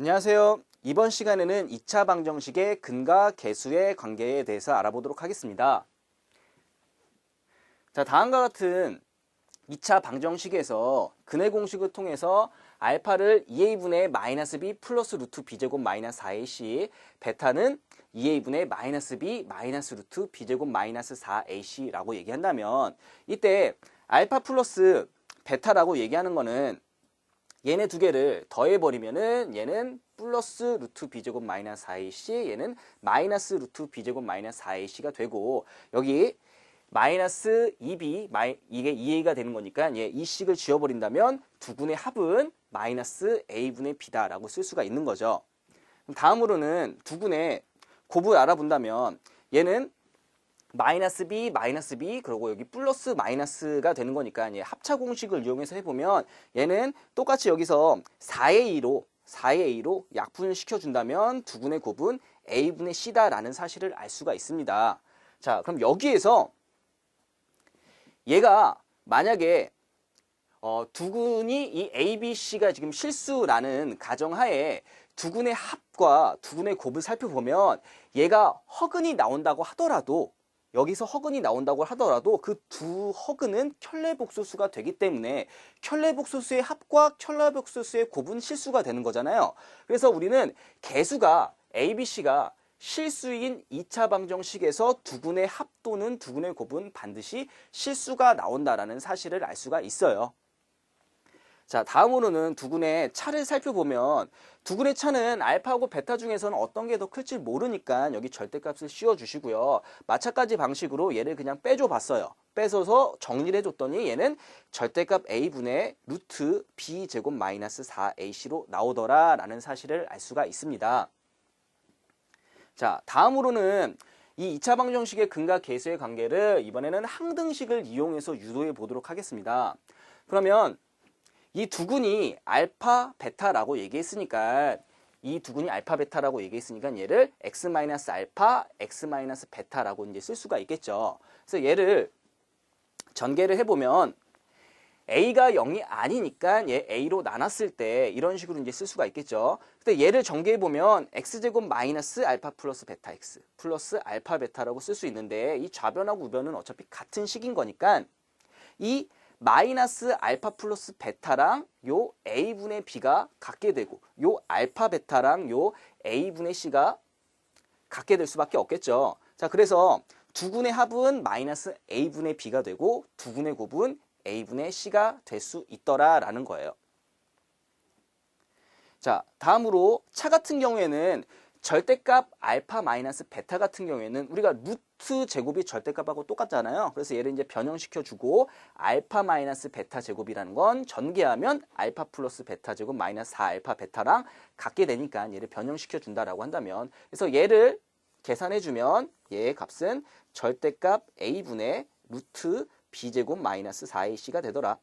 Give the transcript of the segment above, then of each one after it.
안녕하세요. 이번 시간에는 2차 방정식의 근과 계수의 관계에 대해서 알아보도록 하겠습니다. 자, 다음과 같은 2차 방정식에서 근의 공식을 통해서 알파를 2a분의 마이너스 b 플러스 루트 b제곱 마이너스 4ac, 베타는 2a분의 마이너스 b 마이너스 루트 b제곱 마이너스 4ac라고 얘기한다면, 이때 알파 플러스 베타라고 얘기하는 거는 얘네 두 개를 더해버리면은 얘는 플러스 루트 b제곱 마이너스 4ac, 얘는 마이너스 루트 b제곱 마이너스 4ac가 되고, 여기 마이너스 2b, 이게 2a가 되는 거니까 얘 이 식을 지워버린다면 두근의 합은 마이너스 a분의 b다라고 쓸 수가 있는 거죠. 다음으로는 두근의 곱을 알아본다면 얘는 마이너스 b, 그리고 여기 플러스 마이너스가 되는 거니까 얘 합차 공식을 이용해서 해보면 얘는 똑같이 여기서 4의 2로 약분을 시켜준다면 두근의 곱은 a분의 c다라는 사실을 알 수가 있습니다. 자, 그럼 여기에서 얘가 만약에 두근이 이 A, B, C가 지금 실수라는 가정하에 두근의 합과 두근의 곱을 살펴보면 얘가 허근이 나온다고 하더라도, 여기서 허근이 나온다고 하더라도 그 두 허근은 켤레복소수가 되기 때문에 켤레복소수의 합과 켤레복소수의 곱은 실수가 되는 거잖아요. 그래서 우리는 개수가 A, B, C가 실수인 2차 방정식에서 두근의 합 또는 두근의 곱은 반드시 실수가 나온다라는 사실을 알 수가 있어요. 자, 다음으로는 두근의 차를 살펴보면 두근의 차는 알파하고 베타 중에서는 어떤 게 더 클지 모르니까 여기 절대값을 씌워주시고요. 마찬가지 방식으로 얘를 그냥 빼줘 봤어요. 뺏어서 정리를 해줬더니 얘는 절대값 a분의 루트 b제곱 마이너스 4ac로 나오더라 라는 사실을 알 수가 있습니다. 자, 다음으로는 이 2차 방정식의 근과 계수의 관계를 이번에는 항등식을 이용해서 유도해 보도록 하겠습니다. 그러면 이 두근이 알파, 베타라고 얘기했으니까 얘를 x-알파, x-베타라고 이제 쓸 수가 있겠죠. 그래서 얘를 전개를 해보면 a가 0이 아니니까 얘 a로 나눴을 때 이런 식으로 이제 쓸 수가 있겠죠. 근데 얘를 전개해보면 x제곱 마이너스 알파 플러스 베타 x 플러스 알파 베타라고 쓸 수 있는데, 이 좌변하고 우변은 어차피 같은 식인 거니까 이 마이너스 알파 플러스 베타랑 요 a분의 b가 같게 되고 요 알파 베타랑 요 a분의 c가 같게 될 수밖에 없겠죠. 자, 그래서 두근의 합은 마이너스 a분의 b가 되고 두근의 곱은 a분의 c가 될 수 있더라 라는 거예요. 자, 다음으로 차 같은 경우에는 절대값 알파 마이너스 베타 같은 경우에는 우리가 루트 제곱이 절대값하고 똑같잖아요. 그래서 얘를 이제 변형시켜주고 알파 마이너스 베타 제곱이라는 건 전개하면 알파 플러스 베타 제곱 마이너스 4알파 베타랑 같게 되니까 얘를 변형시켜준다라고 한다면, 그래서 얘를 계산해주면 얘의 값은 절대값 a분의 루트 b제곱 마이너스 4ac가 되더라.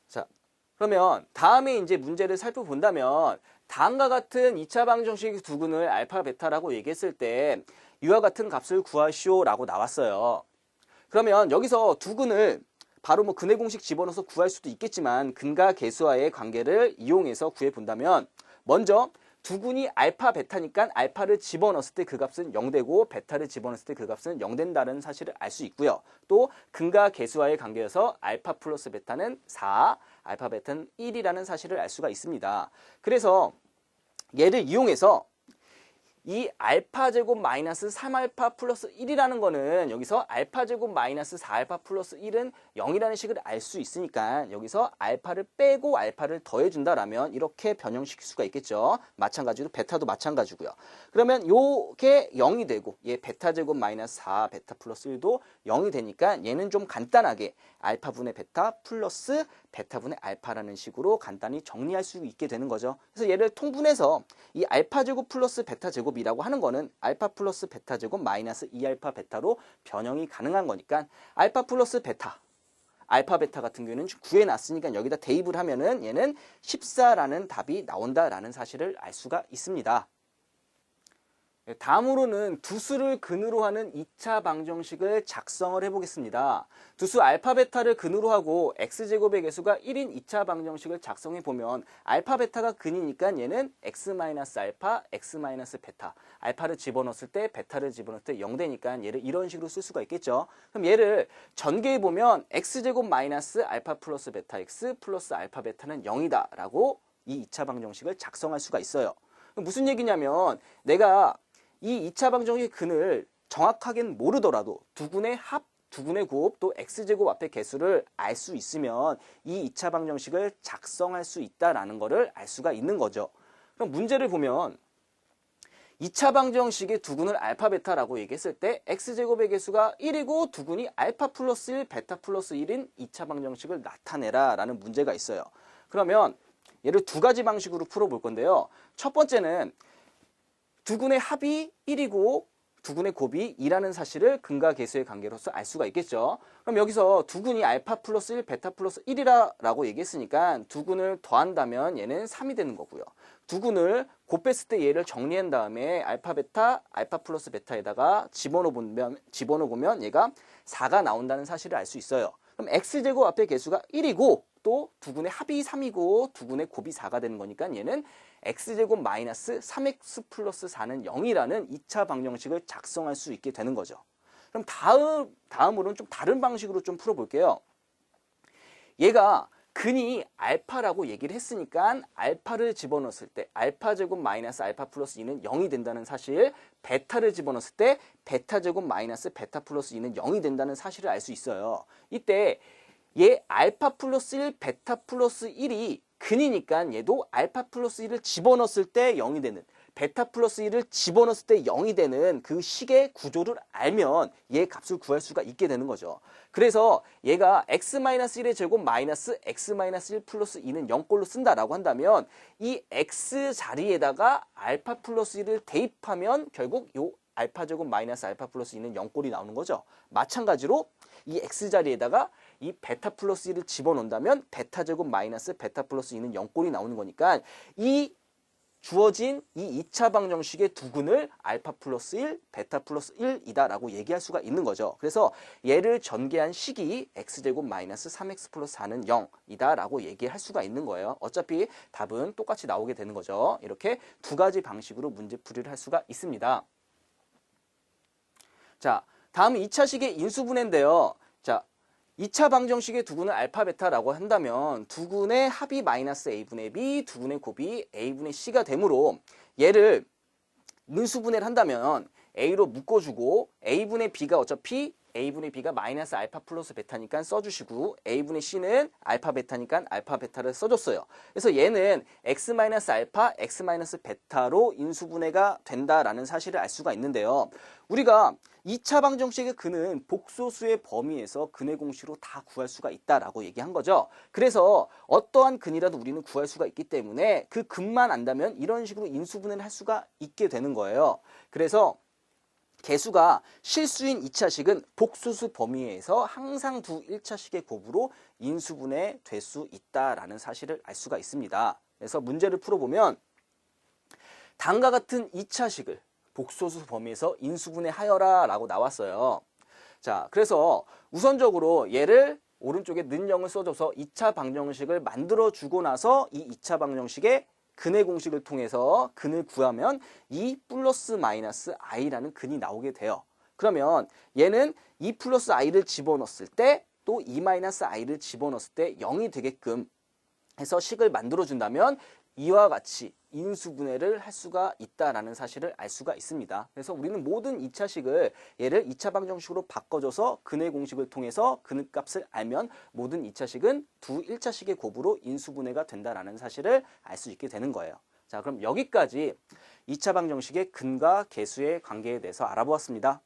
자, 그러면 다음에 이제 문제를 살펴본다면 다음과 같은 2차 방정식 두근을 알파, 베타라고 얘기했을 때 이와 같은 값을 구하시오 라고 나왔어요. 그러면 여기서 두근을 바로 뭐 근의 공식 집어넣어서 구할 수도 있겠지만 근과 계수와의 관계를 이용해서 구해본다면, 먼저 두근이 알파, 베타니까 알파를 집어넣었을 때 그 값은 0되고 베타를 집어넣었을 때 그 값은 0된다는 사실을 알 수 있고요. 또 근과 계수와의 관계여서 알파 플러스 베타는 4, 알파 베타는 1이라는 사실을 알 수가 있습니다. 그래서 얘를 이용해서 이 알파 제곱 마이너스 3알파 플러스 1이라는 거는 여기서 알파 제곱 마이너스 4알파 플러스 1은 0이라는 식을 알 수 있으니까 여기서 알파를 빼고 알파를 더해준다라면 이렇게 변형시킬 수가 있겠죠. 마찬가지로 베타도 마찬가지고요. 그러면 요게 0이 되고 얘 베타 제곱 마이너스 4 베타 플러스 1도 0이 되니까 얘는 좀 간단하게 알파분의 베타 플러스 베타분의 알파라는 식으로 간단히 정리할 수 있게 되는 거죠. 그래서 얘를 통분해서 이 알파 제곱 플러스 베타 제곱이라고 하는 거는 알파 플러스 베타 제곱 마이너스 2알파 베타로 변형이 가능한 거니까 알파 플러스 베타, 알파 베타 같은 경우에는 구해놨으니까 여기다 대입을 하면은 얘는 14라는 답이 나온다라는 사실을 알 수가 있습니다. 다음으로는 두수를 근으로 하는 2차 방정식을 작성을 해보겠습니다. 두수 알파 베타를 근으로 하고 x제곱의 개수가 1인 2차 방정식을 작성해 보면 알파 베타가 근이니까 얘는 x-알파, x-베타. 알파를 집어넣었을 때 베타를 집어넣을 때 0 되니까 얘를 이런 식으로 쓸 수가 있겠죠. 그럼 얘를 전개해 보면 x제곱 마이너스 알파 플러스 베타 x 플러스 알파 베타는 0이다 라고 이 2차 방정식을 작성할 수가 있어요. 무슨 얘기냐면 내가 이 2차 방정식의 근을 정확하게는 모르더라도 두근의 합, 두근의 곱, 또 x제곱 앞의 개수를 알 수 있으면 이 2차 방정식을 작성할 수 있다라는 것을 알 수가 있는 거죠. 그럼 문제를 보면 2차 방정식의 두근을 알파 베타라고 얘기했을 때 x제곱의 개수가 1이고 두근이 알파 플러스 1, 베타 플러스 1인 2차 방정식을 나타내라 라는 문제가 있어요. 그러면 얘를 두 가지 방식으로 풀어볼 건데요. 첫 번째는 두근의 합이 1이고 두근의 곱이 2라는 사실을 근과 계수의 관계로서 알 수가 있겠죠. 그럼 여기서 두근이 알파 플러스 1, 베타 플러스 1이라고 얘기했으니까 두근을 더한다면 얘는 3이 되는 거고요. 두근을 곱했을 때 얘를 정리한 다음에 알파 베타, 알파 플러스 베타에다가 집어넣으면 얘가 4가 나온다는 사실을 알 수 있어요. 그럼 x제곱 앞에 개수가 1이고 또 두근의 합이 3이고 두근의 곱이 4가 되는 거니까 얘는 x제곱 마이너스 3x 플러스 4는 0이라는 2차 방정식을 작성할 수 있게 되는 거죠. 그럼 다음으로는 좀 다른 방식으로 좀 풀어볼게요. 얘가 근이 알파라고 얘기를 했으니까 알파를 집어넣었을 때 알파 제곱 마이너스 알파 플러스 2는 0이 된다는 사실, 베타를 집어넣었을 때 베타 제곱 마이너스 베타 플러스 2는 0이 된다는 사실을 알 수 있어요. 이때 얘 알파 플러스 1, 베타 플러스 1이 근이니까 얘도 알파 플러스 1을 집어넣었을 때 0이 되는, 베타 플러스 1을 집어넣었을 때 0이 되는 그 식의 구조를 알면 얘 값을 구할 수가 있게 되는 거죠. 그래서 얘가 x-1의 제곱 마이너스 x-1 플러스 2는 0꼴로 쓴다라고 한다면 이 x 자리에다가 알파 플러스 1을 대입하면 결국 요 알파 제곱 마이너스 알파 플러스 2는 0꼴이 나오는 거죠. 마찬가지로 이 x 자리에다가 이 베타 플러스 1을 집어넣는다면 베타 제곱 마이너스 베타 플러스 2는 0꼴이 나오는 거니까 이 주어진 이 2차 방정식의 두근을 알파 플러스 1, 베타 플러스 1이다 라고 얘기할 수가 있는 거죠. 그래서 얘를 전개한 식이 x제곱 마이너스 3x 플러스 4는 0이다 라고 얘기할 수가 있는 거예요. 어차피 답은 똑같이 나오게 되는 거죠. 이렇게 두 가지 방식으로 문제풀이를 할 수가 있습니다. 자, 다음은 2차식의 인수분해인데요. 자, 2차 방정식의 두근을 알파 베타라고 한다면 두근의 합이 마이너스 a분의 b, 두근의 곱이 a분의 c가 되므로 얘를 인수분해를 한다면 a로 묶어주고 a분의 b가 어차피 a분의 b가 마이너스 알파 플러스 베타니까 써주시고 a분의 c는 알파 베타니까 알파 베타를 써줬어요. 그래서 얘는 x 마이너스 알파, x 마이너스 베타로 인수분해가 된다라는 사실을 알 수가 있는데요. 우리가 2차 방정식의 근은 복소수의 범위에서 근의 공식으로 다 구할 수가 있다라고 얘기한 거죠. 그래서 어떠한 근이라도 우리는 구할 수가 있기 때문에 그 근만 안다면 이런 식으로 인수분해를 할 수가 있게 되는 거예요. 그래서 개수가 실수인 2차식은 복소수 범위에서 항상 두 1차식의 곱으로 인수분해 될 수 있다라는 사실을 알 수가 있습니다. 그래서 문제를 풀어보면 다음과 같은 2차식을 복소수 범위에서 인수분해하여라 라고 나왔어요. 자, 그래서 우선적으로 얘를 오른쪽에 는 0을 써줘서 2차 방정식을 만들어주고 나서 이 2차 방정식의 근의 공식을 통해서 근을 구하면 2 플러스 마이너스 i라는 근이 나오게 돼요. 그러면 얘는 2 플러스 i를 집어넣었을 때 또 2 마이너스 i를 집어넣었을 때 0이 되게끔 해서 식을 만들어준다면 이와 같이 인수분해를 할 수가 있다라는 사실을 알 수가 있습니다. 그래서 우리는 모든 2차식을 얘를 2차 방정식으로 바꿔줘서 근의 공식을 통해서 근의 값을 알면 모든 2차식은 두 1차식의 곱으로 인수분해가 된다라는 사실을 알 수 있게 되는 거예요. 자, 그럼 여기까지 2차 방정식의 근과 계수의 관계에 대해서 알아보았습니다.